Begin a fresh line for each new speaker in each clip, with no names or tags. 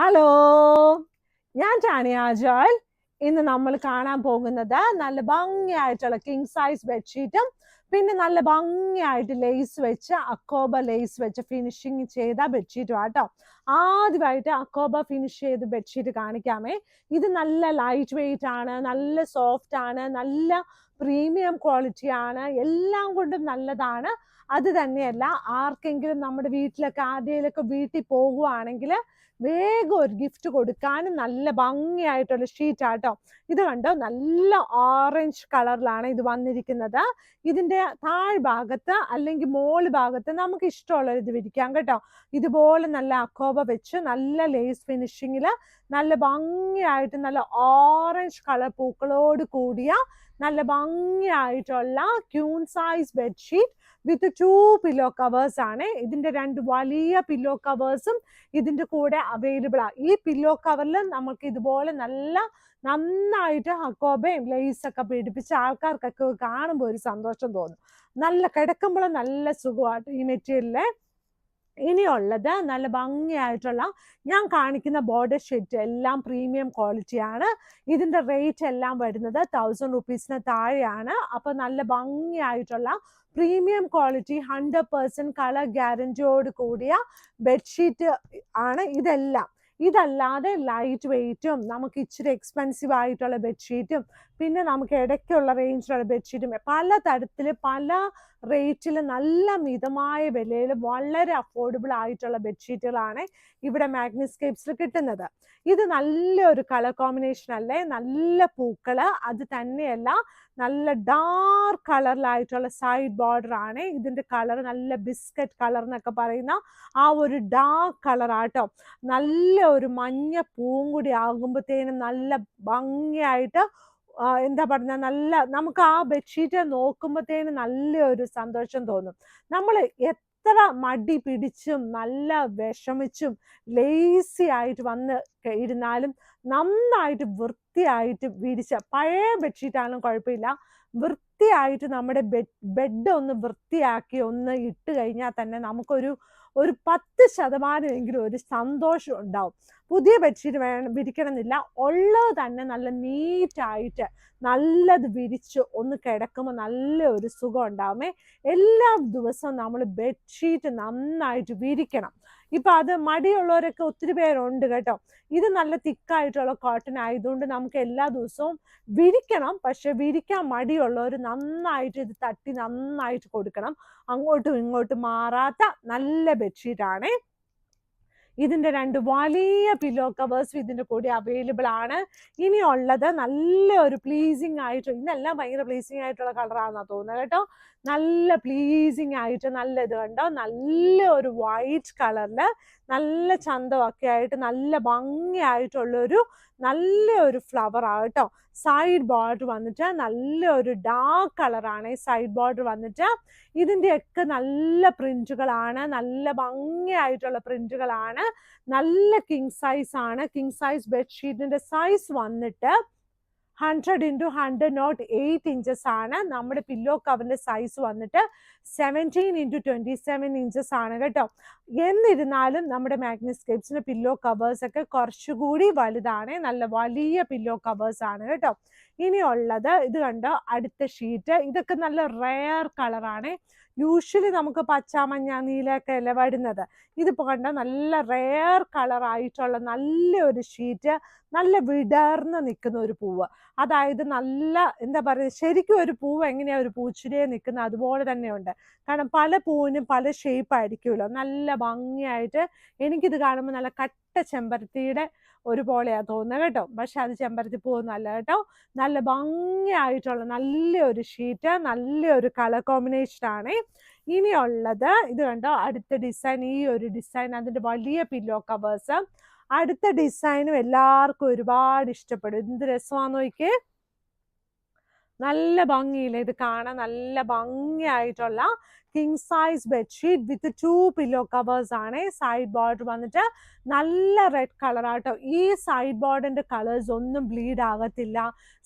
Hello, ഞാൻ Tanya Joel. ഇന്ന് നമ്മൾ കാണാൻ പോകുന്നത് നല്ല ഭംഗിയായിട്ടുള്ള കിങ് സൈസ് ബെഡ്ഷീറ്റും പിന്നെ നല്ല ഭംഗിയായിട്ട് ലേസ് വെച്ച് അക്കോബ ലേസ് വെച്ച് ഫിനിഷിങ് ചെയ്ത ബെഡ്ഷീറ്റും ആട്ടോ. ആദ്യമായിട്ട് അക്കോബ ഫിനിഷ് ചെയ്ത് ബെഡ്ഷീറ്റ് കാണിക്കാമേ. ഇത് നല്ല ലൈറ്റ് വെയിറ്റ് ആണ്, നല്ല സോഫ്റ്റ് ആണ്, നല്ല പ്രീമിയം ക്വാളിറ്റി ആണ്, എല്ലാം കൊണ്ടും നല്ലതാണ്. അത് തന്നെയല്ല, ആർക്കെങ്കിലും നമ്മുടെ വീട്ടിലൊക്കെ ആരുടെയിലൊക്കെ വീട്ടിൽ പോകുവാണെങ്കിൽ വേഗം ഒരു ഗിഫ്റ്റ് കൊടുക്കാനും നല്ല ഭംഗിയായിട്ടുള്ള ഷീറ്റ് ആട്ടോ. ഇത് കണ്ടോ, നല്ല ഓറഞ്ച് കളറിലാണ് ഇത് വന്നിരിക്കുന്നത്. ഇതിന്റെ താഴ്ഭാഗത്ത് അല്ലെങ്കിൽ മോള് ഭാഗത്ത് നമുക്ക് ഇഷ്ടമുള്ള ഇത് വിരിക്കാം കേട്ടോ. ഇതുപോലെ നല്ല അക്കോബ വെച്ച് നല്ല ലേസ് ഫിനിഷിങ്ങില് നല്ല ഭംഗിയായിട്ട് നല്ല ഓറഞ്ച് കളർ പൂക്കളോട് കൂടിയ നല്ല ഭംഗിയായിട്ടുള്ള queen size bedsheet with 2 pillow covers ആണ്. ഇതിന്റെ 2 വലിയ പില്ലോ കവേഴ്സും ഇതിന്റെ കൂടെ അവൈലബിൾ ആണ്. ഈ പില്ലോ കവറിൽ നമുക്ക് ഇതുപോലെ നന്നായിട്ട് അക്കോബയും ലേസ് ഒക്കെ പിടിപ്പിച്ച് ആൾക്കാർക്കൊക്കെ കാണുമ്പോൾ ഒരു സന്തോഷം തോന്നും. നല്ല കിടക്കുമ്പോൾ നല്ല സുഖമായിട്ട് ഈ മെറ്റീരിയലില്. ഇനിയുള്ളത് നല്ല ഭംഗിയായിട്ടുള്ള ഞാൻ കാണിക്കുന്ന ബോർഡർ ഷീറ്റ് എല്ലാം പ്രീമിയം ക്വാളിറ്റിയാണ്. ഇതിന്റെ റേറ്റ് എല്ലാം വരുന്നത് 1000 റുപ്പീസിന് താഴെയാണ്. അപ്പൊ നല്ല ഭംഗിയായിട്ടുള്ള പ്രീമിയം ക്വാളിറ്റി 100% കളർ ഗ്യാരണ്ടിയോട് കൂടിയ ബെഡ്ഷീറ്റ് ആണ് ഇതെല്ലാം. ഇതല്ലാതെ ലൈറ്റ് വെയിറ്റും നമുക്ക് ഇച്ചിരി എക്സ്പെൻസീവ് ആയിട്ടുള്ള ബെഡ്ഷീറ്റും പിന്നെ നമുക്ക് ഇടയ്ക്കുള്ള റേഞ്ചിലുള്ള ബെഡ്ഷീറ്റും പല തരത്തിൽ പല റേറ്റിൽ നല്ല മിതമായ വിലയിൽ വളരെ അഫോർഡബിൾ ആയിട്ടുള്ള ബെഡ്ഷീറ്റുകളാണ് ഇവിടെ മാഗ്നിസ്കേപ്സിൽ കിട്ടുന്നത്. ഇത് നല്ലൊരു കളർ കോമ്പിനേഷൻ അല്ലേ, നല്ല പൂക്കള്. അത് തന്നെയല്ല, നല്ല ഡാർക്ക് കളറിലായിട്ടുള്ള സൈഡ് ബോർഡർ ആണ്. ഇതിന്റെ കളർ നല്ല ബിസ്ക്കറ്റ് കളർ എന്നൊക്കെ പറയുന്ന ആ ഒരു ഡാർക്ക് കളർ ആട്ടോ. നല്ല ഒരു മഞ്ഞ പൂവും കൂടി ആകുമ്പോഴത്തേനും നല്ല ഭംഗിയായിട്ട് എന്താ പറഞ്ഞ നല്ല നമുക്ക് ആ ബെഡ്ഷീറ്റ് നോക്കുമ്പോഴത്തേനും നല്ലൊരു സന്തോഷം തോന്നും. നമ്മൾ എത്ര മടി പിടിച്ചും നല്ല വിഷമിച്ചും ലേസി ആയിട്ട് വന്ന് ഇരുന്നാലും നന്നായിട്ട് വൃത്തിയായിട്ട് വിരിച്ച പഴയ ബെഡ്ഷീറ്റാണെങ്കിലും കുഴപ്പമില്ല, വൃത്തിയായിട്ട് നമ്മുടെ ബെഡ് ഒന്ന് വൃത്തിയാക്കി ഒന്ന് ഇട്ട് കഴിഞ്ഞാൽ തന്നെ നമുക്കൊരു 10% ഒരു സന്തോഷം ഉണ്ടാവും. പുതിയ ബെഡ്ഷീറ്റ് വിരിക്കണമെന്നില്ല, ഉള്ളത് തന്നെ നല്ല നീറ്റായിട്ട് നല്ലത് വിരിച്ച് ഒന്ന് കിടക്കുമ്പോൾ നല്ല ഒരു സുഖം ഉണ്ടാവുമേ. എല്ലാ ദിവസവും നമ്മൾ ബെഡ്ഷീറ്റ് നന്നായിട്ട് വിരിക്കണം. ഇപ്പൊ അത് മടിയുള്ളവരൊക്കെ ഒത്തിരി പേരുണ്ട് കേട്ടോ. ഇത് നല്ല തിക്കായിട്ടുള്ള കോട്ടൺ ആയതുകൊണ്ട് നമുക്ക് എല്ലാ ദിവസവും വിരിക്കണം. പക്ഷെ വിരിക്കാൻ മടിയുള്ളവർ നന്നായിട്ട് ഇത് തട്ടി നന്നായിട്ട് കൊടുക്കണം. അങ്ങോട്ടും ഇങ്ങോട്ടും മാറാത്ത നല്ല ബെഡ്ഷീറ്റ് ആണ്. ഇതിന്റെ 2 വലിയ പില്ലോ കവേഴ്സും ഇതിന്റെ കൂടെ അവൈലബിൾ ആണ്. ഇനിയുള്ളത് നല്ലൊരു പ്ലീസിങ് ആയിട്ട്, ഇതെല്ലാം ഭയങ്കര പ്ലീസിങ് ആയിട്ടുള്ള കളറാണെന്നാ തോന്നുന്നത് കേട്ടോ. നല്ല പ്ലീസിങ് ആയിട്ട് നല്ല ഇത് കണ്ടോ, നല്ല ഒരു വൈറ്റ് കളറില് നല്ല ചന്തമൊക്കെ ആയിട്ട് നല്ല ഭംഗിയായിട്ടുള്ളൊരു നല്ലൊരു ഫ്ലവർ ആട്ടോ. സൈഡ് ബോർഡർ വന്നിട്ട് നല്ലൊരു ഡാർക്ക് കളറാണ് സൈഡ് ബോർഡർ വന്നിട്ട്. ഇതിന്റെയൊക്കെ നല്ല പ്രിന്റുകളാണ്, നല്ല ഭംഗിയായിട്ടുള്ള പ്രിന്റുകളാണ്. നല്ല കിങ് സൈസ് ആണ്. കിങ് സൈസ് ബെഡ്ഷീറ്റിന്റെ സൈസ് വന്നിട്ട് 100x100 നോട്ട് 8 ഇഞ്ചസ് ആണ്. നമ്മുടെ പില്ലോ കവറിന്റെ സൈസ് വന്നിട്ട് 17x27 ഇഞ്ചസ് ആണ് കേട്ടോ. എന്നിരുന്നാലും നമ്മുടെ മാഗ്നിസ്കേപ്സിന്റെ പില്ലോ കവേഴ്സ് ഒക്കെ കുറച്ചുകൂടി വലുതാണ്, നല്ല വലിയ പില്ലോ കവേഴ്സ് ആണ് കേട്ടോ. ഇനിയുള്ളത് ഇത് കണ്ടോ, അടുത്ത ഷീറ്റ്. ഇതൊക്കെ നല്ല റെയർ കളറാണ്. യൂഷ്വലി നമുക്ക് പച്ച മഞ്ഞ നീലൊക്കെ അല്ലേ വരുന്നത്. ഇതിപ്പോ കണ്ടോ നല്ല റെയർ കളർ ആയിട്ടുള്ള നല്ലൊരു ഷീറ്റ്, നല്ല വിടർന്ന് നിൽക്കുന്ന ഒരു പൂവ്. അതായത് നല്ല എന്താ പറയുക, ശരിക്കും ഒരു പൂവ് എങ്ങനെയാ ഒരു പൂച്ചിരിയെ നിൽക്കുന്നത് അതുപോലെ തന്നെയുണ്ട്. കാരണം പല പൂവിനും പല ഷേപ്പ് ആയിരിക്കുമല്ലോ. നല്ല ഭംഗിയായിട്ട് എനിക്കിത് കാണുമ്പോൾ നല്ല കട്ട ചെമ്പരത്തിയുടെ ഒരുപോലെയാ തോന്നുന്നത് കേട്ടോ. പക്ഷെ അത് ചെമ്പരത്തി പൂവൊന്നും അല്ല കേട്ടോ. നല്ല ഭംഗിയായിട്ടുള്ള നല്ലൊരു ഷീറ്റ്, നല്ലൊരു കളർ കോമ്പിനേഷൻ ആണ്. ഇനിയുള്ളത് ഇത് കണ്ടോ, അടുത്ത ഡിസൈൻ. ഈ ഒരു ഡിസൈൻ അതിന്റെ വലിയ പില്ലോ കവേഴ്സ്. അടുത്ത ഡിസൈനും എല്ലാവർക്കും ഒരുപാട് ഇഷ്ടപ്പെടും. എന്ത് രസമാണെന്ന് നോക്കിയേ, നല്ല ഭംഗിയില്ലേ ഇത് കാണാൻ. നല്ല ഭംഗിയായിട്ടുള്ള king size bedsheet with 2 pillow covers ആണ്. സൈഡ് ബോർഡർ വന്നിട്ട് നല്ല റെഡ് കളറാട്ടോ. ഈ സൈഡ് ബോർഡിന്റെ കളേഴ്സ് ഒന്നും ബ്ലീഡ് ആകത്തില്ല,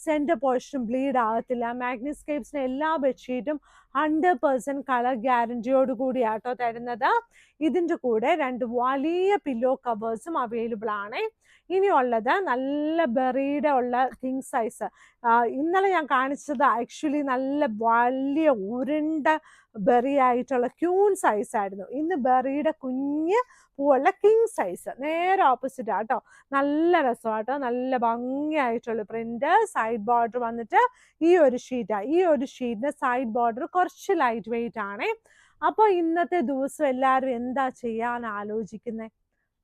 സെന്റർ പോർഷൻ ബ്ലീഡ് ആകത്തില്ല. മാഗ്നിസ്കേപ്സിന്റെ എല്ലാ ബെഡ്ഷീറ്റും 100% കളർ ഗ്യാരണ്ടിയോട് കൂടിയാട്ടോ തരുന്നത്. ഇതിന്റെ കൂടെ 2 വലിയ പില്ലോ കവേഴ്സും അവൈലബിൾ ആണ്. ഇനിയുള്ളത് നല്ല ബെറിയുടെ ഉള്ള കിങ് സൈസ്. ഇന്നലെ ഞാൻ കാണിച്ചത് ആക്ച്വലി നല്ല വലിയ ഉരുണ്ട ബെറി ആയിട്ടുള്ള ക്യൂൺ സൈസ് ആയിരുന്നു. ഇന്ന് ബെറിയുടെ കുഞ്ഞ് പൂവുള്ള കിങ് സൈസ്, നേരെ ഓപ്പോസിറ്റ് ആട്ടോ. നല്ല രസമാട്ടോ, നല്ല ഭംഗിയായിട്ടുള്ള പ്രിന്റ്. സൈഡ് ബോർഡർ വന്നിട്ട് ഈ ഒരു ഷീറ്റാണ്. ഈ ഒരു ഷീറ്റിന്റെ സൈഡ് ബോർഡർ കുറച്ച് ലൈറ്റ് വെയിറ്റ് ആണ്. അപ്പോൾ ഇന്നത്തെ ദിവസം എല്ലാവരും എന്താ ചെയ്യാൻ ആലോചിക്കുന്നത്?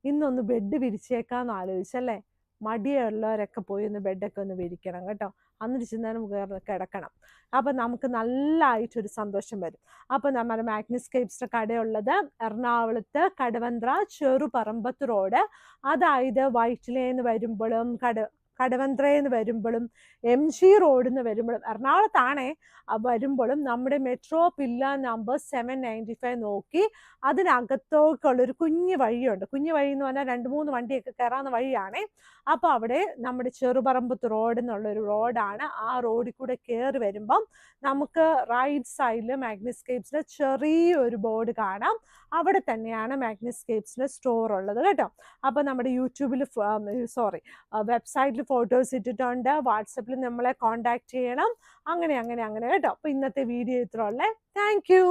ഇന്നൊന്ന് ബെഡ് വിരിച്ചേക്കാന്ന് ആലോചിച്ചല്ലേ? മടിയുള്ളവരൊക്കെ പോയി ഒന്ന് ബെഡൊക്കെ ഒന്ന് വിരിക്കണം കേട്ടോ. എന്നിട്ട് ചെന്നാലും കിടക്കണം. അപ്പം നമുക്ക് നല്ലതായിട്ടൊരു സന്തോഷം വരും. അപ്പം നമ്മുടെ മാഗ്നിസ്കേപ്സിന്റെ കടയുള്ളത് എറണാകുളത്ത് കടവന്ത്ര ചെറുപറമ്പത്ത് റോഡ്, അതായത് വൈറ്റിലേന്ന് വരുമ്പോഴും കടവന്ത്രയിൽ വരുമ്പോഴും MG റോഡിൽ നിന്ന് വരുമ്പോഴും എറണാകുളത്താണേ വരുമ്പോഴും നമ്മുടെ മെട്രോ പില്ല നമ്പർ 795 നോക്കി അതിനകത്തോക്കുള്ളൊരു കുഞ്ഞു വഴിയുണ്ട്. കുഞ്ഞു വഴി എന്ന് പറഞ്ഞാൽ 2-3 വണ്ടിയൊക്കെ കയറാവുന്ന വഴിയാണേ. അപ്പോൾ അവിടെ നമ്മുടെ ചെറുപറമ്പത്ത് റോഡ് എന്നുള്ളൊരു റോഡാണ്. ആ റോഡിൽ കൂടെ കയറി വരുമ്പം നമുക്ക് റൈറ്റ് സൈഡിൽ മാഗ്നിസ്കേപ്സിന്റെ ചെറിയൊരു ബോർഡ് കാണാം. അവിടെ തന്നെയാണ് മാഗ്നിസ്കേപ്സിന്റെ സ്റ്റോർ ഉള്ളത് കേട്ടോ. അപ്പോൾ നമ്മുടെ യൂട്യൂബിൽ വെബ്സൈറ്റിൽ ഫോട്ടോസ് ഇട്ടിട്ടുണ്ട്. വാട്സപ്പിൽ നമ്മളെ കോണ്ടാക്ട് ചെയ്യണം. അങ്ങനെ കേട്ടോ. അപ്പോൾ ഇന്നത്തെ വീഡിയോ ഇത്ര ഉള്ളേ. Thank you.